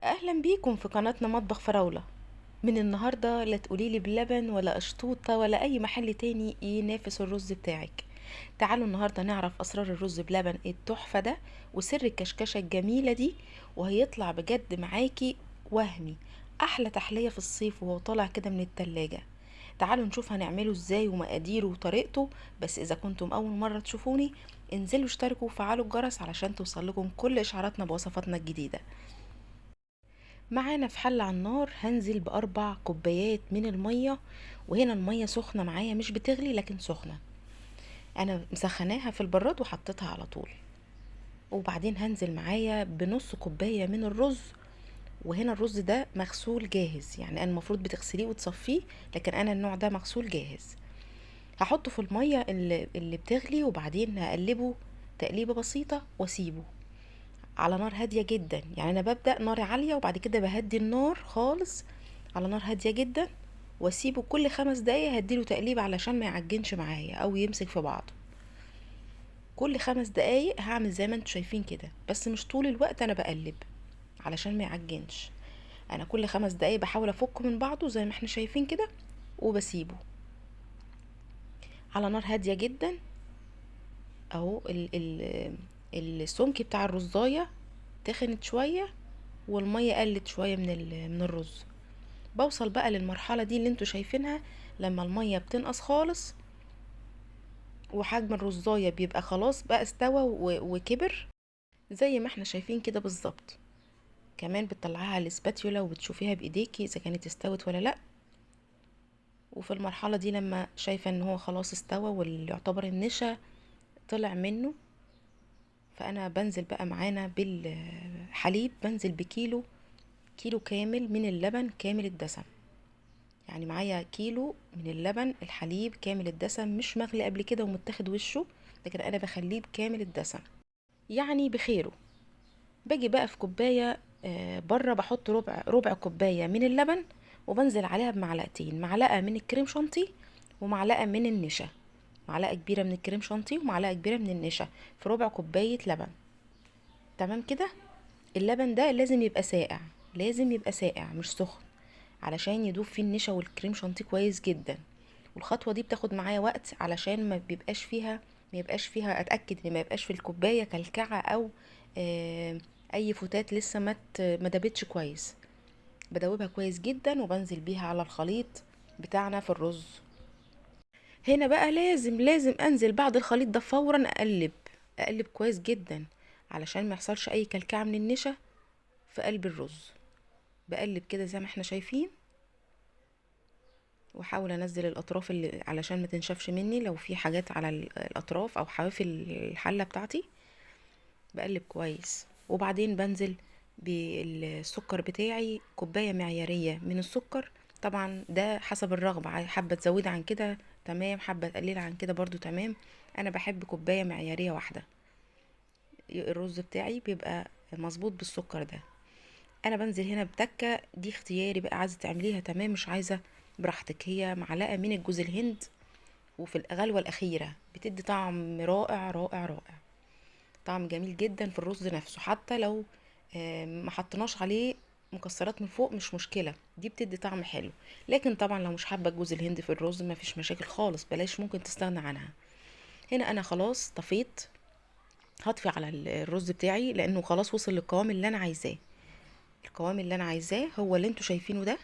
اهلا بيكم في قناتنا مطبخ فراولة. من النهاردة لا تقوليلي بلبن ولا قشطوطة ولا اي محل تاني ينافس الرز بتاعك. تعالوا النهاردة نعرف اسرار الرز بلبن التحفة ده وسر الكشكشة الجميلة دي، وهيطلع بجد معاكي وهمي احلى تحلية في الصيف وهو طالع كده من التلاجة. تعالوا نشوف هنعمله ازاي ومقاديره وطريقته. بس اذا كنتم اول مرة تشوفوني انزلوا اشتركوا وفعلوا الجرس علشان توصلكم كل اشعاراتنا بوصفاتنا الجديدة. معانا في حل على النار هنزل ب4 كوبايات من المية، وهنا المية سخنة معايا مش بتغلي لكن سخنة. انا مسخناها في البراد وحطيتها على طول. وبعدين هنزل معايا بنص كوباية من الرز، وهنا الرز ده مغسول جاهز، يعني انا المفروض بتغسليه وتصفيه، لكن انا النوع ده مغسول جاهز. هحطه في المية اللي بتغلي، وبعدين هقلبه تقليبة بسيطة واسيبه على نار هادية جدا. يعني انا ببدأ نار عالية وبعد كده بهدي النار خالص على نار هادية جدا، واسيبه كل 5 دقايق هديله تقليب علشان ما يعجنش معايا او يمسك في بعضه. كل 5 دقايق هعمل زي ما انتوا شايفين كده، بس مش طول الوقت انا بقلب علشان ما يعجنش. انا كل 5 دقايق بحاول افكه من بعضه زي ما احنا شايفين كده، وبسيبه على نار هادية جدا. اهو السمك بتاع الرزاية تخنت شوية، والمية قلت شوية من الرز. بوصل بقى للمرحلة دي اللي انتوا شايفينها، لما المية بتنقص خالص وحجم الرزاية بيبقى خلاص بقى استوى وكبر زي ما احنا شايفين كده بالظبط. كمان بتطلعيها على الاسباتيولا وبتشوفيها بايديكي اذا كانت استوت ولا لا. وفي المرحلة دي لما شايفة ان هو خلاص استوى واللي يعتبر النشا طلع منه، فانا بنزل بقى معانا بالحليب، بنزل كيلو كامل من اللبن كامل الدسم. يعني معايا كيلو من اللبن الحليب كامل الدسم، مش مغلي قبل كده ومتاخد وشه، لكن انا بخليه بكامل الدسم يعني بخيره. باجي بقى في كوبايه بره بحط ربع كوبايه من اللبن، وبنزل عليها بمعلقتين، معلقه من الكريم شانتيه ومعلقه من النشا. معلقه كبيره من الكريم شانتيه ومعلقه كبيره من النشا في ربع كوبايه لبن. تمام كده. اللبن ده لازم يبقى ساقع، لازم يبقى ساقع مش سخن، علشان يدوب فيه النشا والكريم شانتيه كويس جدا. والخطوه دي بتاخد معايا وقت علشان ما يبقاش فيها اتاكد ان ما يبقاش في الكوبايه كلكعه او آه اي فتات لسه ما دابتش كويس. بدوبها كويس جدا وبنزل بيها على الخليط بتاعنا في الرز. هنا بقى لازم انزل بعد الخليط ده فورا اقلب كويس جدا علشان ما يحصلش اي كلكعه من النشا في قلب الرز. بقلب كده زي ما احنا شايفين، واحاول انزل الاطراف اللي علشان ما تنشفش مني لو في حاجات على الاطراف او حواف الحله بتاعتي. بقلب كويس وبعدين بنزل بالسكر بتاعي، كوبايه معياريه من السكر. طبعا ده حسب الرغبه، حابه تزودي عن كده تمام، حابه تقللي عن كده برضو تمام. انا بحب كوبايه معياريه واحده، الرز بتاعي بيبقى مظبوط بالسكر ده. انا بنزل هنا بتكه، دي اختياري بقى، عايزه تعمليها تمام مش عايزه براحتك. هي معلقه من الجوز الهند، وفي الغلوه الاخيره بتدي طعم رائع رائع رائع، طعم جميل جدا في الرز نفسه. حتى لو ما حطيناش عليه مكسرات من فوق مش مشكله، دي بتدي طعم حلو. لكن طبعا لو مش حابه جوز الهند في الرز ما فيش مشاكل خالص، بلاش، ممكن تستغنى عنها. هنا انا خلاص طفيت، هطفي على الرز بتاعي لانه خلاص وصل للقوام اللي انا عايزاه. القوام اللي انا عايزاه هو اللي انتوا شايفينه ده،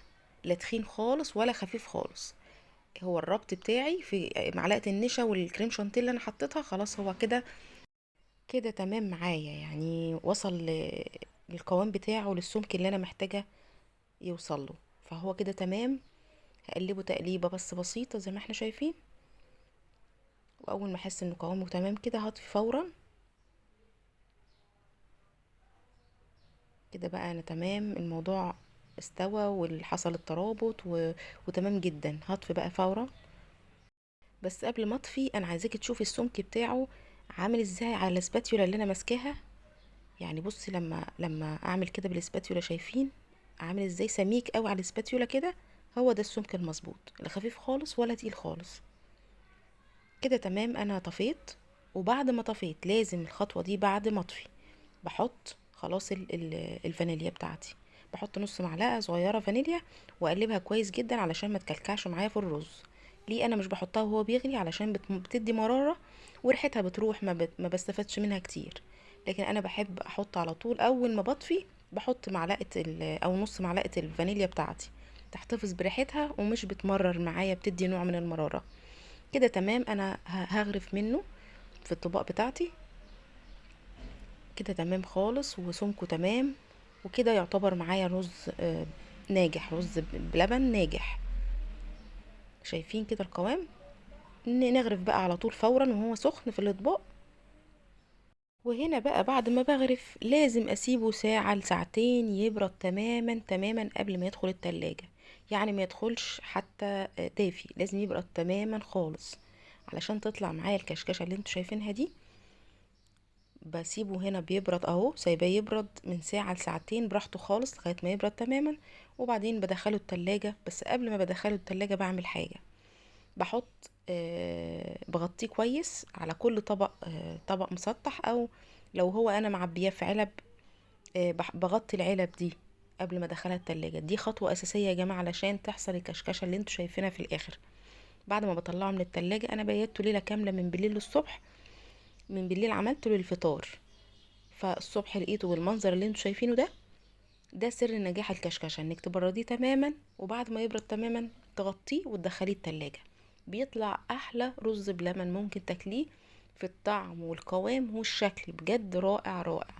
لا تخين خالص ولا خفيف خالص. هو الربط بتاعي في معلقه النشا والكريم شانتيه اللي انا حطيتها، خلاص هو كده كده تمام معايا، يعني وصل للقوام بتاعه للسمك اللي انا محتاجه يوصل له، فهو كده تمام. هقلبه تقليبه بس بسيطه زي ما احنا شايفين، واول ما احس ان قوامه تمام كده هطفي فورا. كده بقى انا تمام، الموضوع استوى وحصل الترابط وتمام جدا، هطفي بقى فورا. بس قبل ما اطفي انا عايزاكي تشوفي السمك بتاعه عامل ازاي على الاسباتيولا اللي انا ماسكاها. يعني بصي لما اعمل كده بالاسباتيولا، شايفين عامل ازاي سميك قوي على الاسباتيولا كده؟ هو ده السمك المظبوط، لا خفيف خالص ولا تقيل خالص. كده تمام. انا طفيت، وبعد ما طفيت لازم الخطوة دي بعد ما اطفي بحط خلاص الفانيليا بتاعتي. بحط نص معلقه صغيره فانيليا واقلبها كويس جدا علشان ما تكلكعش معايا في الرز. ليه انا مش بحطها وهو بيغلي؟ علشان بتدي مراره وريحتها بتروح، ما بستفادش منها كتير. لكن انا بحب احط على طول اول ما بطفي، بحط معلقه او نص معلقه الفانيليا بتاعتي، تحتفظ بريحتها ومش بتمرر معايا، بتدي نوع من المراره. كده تمام. انا هغرف منه في الطبق بتاعتي. كده تمام خالص وسمكه تمام، وكده يعتبر معايا رز ناجح، رز بلبن ناجح. شايفين كده القوام؟ نغرف بقى على طول فورا وهو سخن في الاطباق. وهنا بقى بعد ما بغرف لازم اسيبه ساعة لساعتين يبرد تماما تماما قبل ما يدخل التلاجة. يعني ما يدخلش حتى دافي، لازم يبرد تماما خالص علشان تطلع معايا الكشكشة اللي انتوا شايفينها دي. بسيبه هنا بيبرد اهو، سايباه يبرد من ساعة لساعتين براحته خالص لغاية ما يبرد تماما. وبعدين بدخله التلاجة. بس قبل ما بدخله التلاجة بعمل حاجة، بحط بغطيه كويس على كل طبق، طبق مسطح، او لو هو انا معبياه في علب، بغطي العلب دي قبل ما ادخلها التلاجة. دي خطوة اساسية يا جماعة علشان تحصل الكشكشة اللي انتوا شايفينها في الاخر. بعد ما بطلعه من التلاجة انا بيته ليلة كاملة من بالليل للصبح. من بالليل عملته للفطار، فالصبح لقيته بالمنظر اللي انتوا شايفينه ده. ده سر نجاح الكشكشة، انك تبرديه تماما وبعد ما يبرد تماما تغطيه وتدخليه التلاجة. بيطلع احلى رز بلبن ممكن تاكليه، في الطعم والقوام والشكل بجد رائع رائع.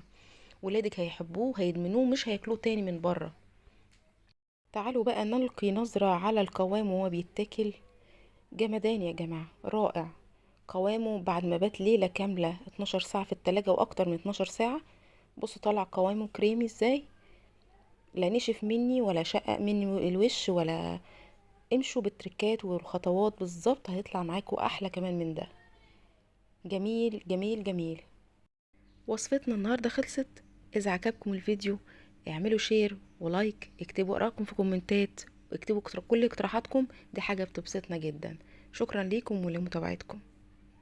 ولادك هيحبوه هيدمنوه، مش هياكلوه تاني من بره. تعالوا بقى نلقي نظرة على القوام وهو بيتاكل. جمدان يا جماعة، رائع. قوامه بعد ما بات ليلة كاملة 12 ساعة في التلاجة واكتر من 12 ساعة. بصوا طلع قوامه كريمي ازاي، لا نشف مني ولا شقق مني الوش ولا. امشوا بالتركات والخطوات بالظبط هيطلع معاكوا احلى كمان من ده. جميل جميل جميل. وصفتنا النهاردة خلصت. اذا عجبكم الفيديو اعملوا شير ولايك، اكتبوا ارائكم في كومنتات، واكتبوا كل اقتراحاتكم، دي حاجة بتبسطنا جدا. شكرا ليكم ولمتابعتكم.